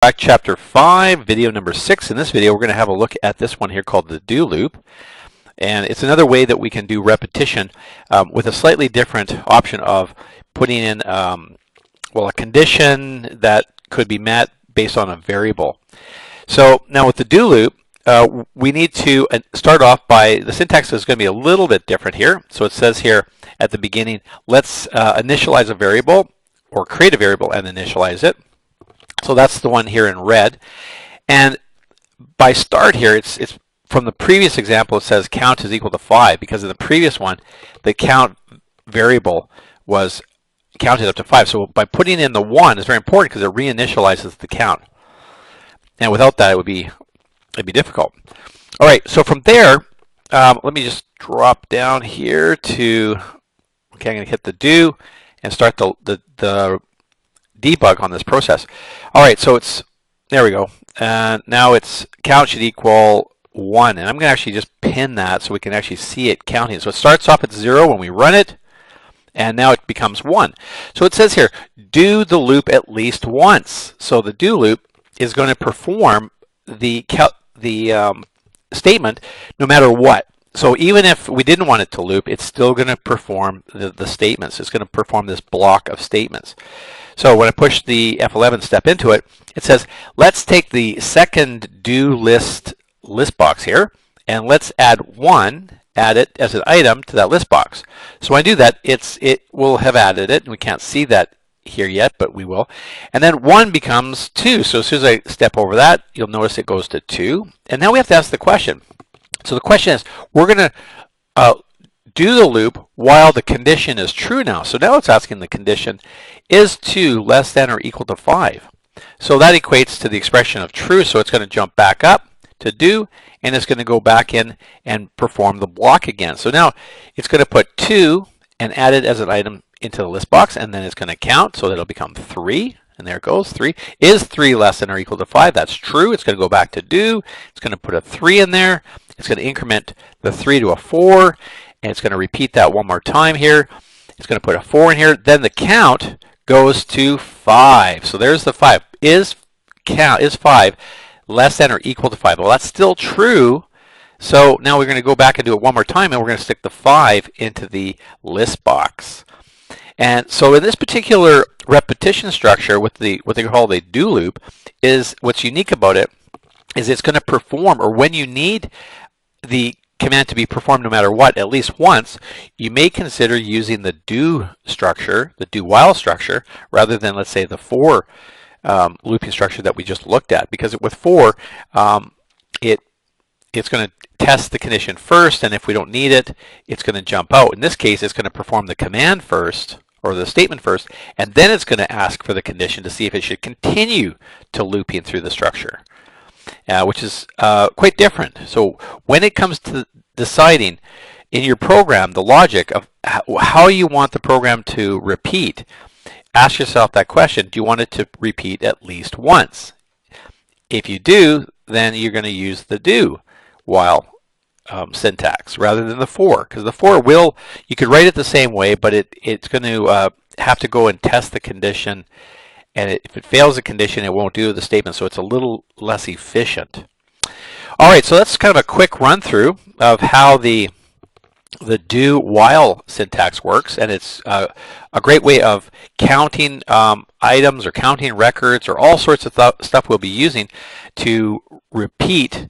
Back chapter 5, video number 6. In this video, we're going to have a look at this one here called the do loop. And it's another way that we can do repetition with a slightly different option of putting in, well, a condition that could be met based on a variable. So now with the do loop, we need to start off by, the syntax is going to be a little bit different here. So it says here at the beginning, let's initialize a variable or create a variable and initialize it. So that's the one here in red. And by start here, it's from the previous example, it says count is equal to 5, because in the previous one, the count variable was counted up to 5. So by putting in the 1 is very important because it reinitializes the count. And without that, it'd be difficult. All right, so from there, let me just drop down here to, okay, I'm going to hit the do and start the debug on this process. All right, so it's, there we go. Now it's count should equal 1, and I'm going to actually just pin that so we can actually see it counting. So it starts off at 0 when we run it, and now it becomes 1. So it says here, do the loop at least once. So the do loop is going to perform the statement no matter what. So even if we didn't want it to loop, it's still going to perform the statements. It's going to perform this block of statements. So when I push the F11 step into it, it says, let's take the second do list box here, and let's add it as an item to that list box. So when I do that, it will have added it, and we can't see that here yet, but we will. And then 1 becomes 2. So as soon as I step over that, you'll notice it goes to 2. And now we have to ask the question. So the question is, we're going to do the loop while the condition is true now. So now it's asking the condition, is 2 less than or equal to 5? So that equates to the expression of true, so it's going to jump back up to do, and it's going to go back in and perform the block again. So now it's going to put 2 and add it as an item into the list box, and then it's going to count, so that'll become 3. And there it goes, 3. Is 3 less than or equal to 5? That's true. It's going to go back to do. It's going to put a 3 in there. It's going to increment the 3 to a 4, and it's going to repeat that one more time here. It's going to put a 4 in here. Then the count goes to 5. So there's the 5. Is 5 less than or equal to 5? Well, that's still true. So now we're going to go back and do it one more time, and we're going to stick the 5 into the list box. And so in this particular repetition structure with what they call the do loop, is what's unique about it is it's going to perform, or when you need the command to be performed no matter what, at least once, you may consider using the do structure, the do while structure, rather than, let's say, the for looping structure that we just looked at. Because with for, it's going to test the condition first, and if we don't need it, it's going to jump out. In this case, it's going to perform the command first, or the statement first, and then it's going to ask for the condition to see if it should continue to looping through the structure, which is quite different. So when it comes to deciding in your program the logic of how you want the program to repeat, ask yourself that question: do you want it to repeat at least once? If you do, then you're going to use the do while syntax rather than the for, because the for will, you could write it the same way, but it's going to have to go and test the condition, and if it fails the condition, it won't do the statement, so it's a little less efficient. All right, so that's kind of a quick run through of how the do while syntax works, and it's a great way of counting items or counting records or all sorts of stuff we'll be using to repeat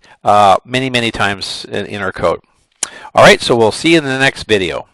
many times in our code. All right, so we'll see you in the next video.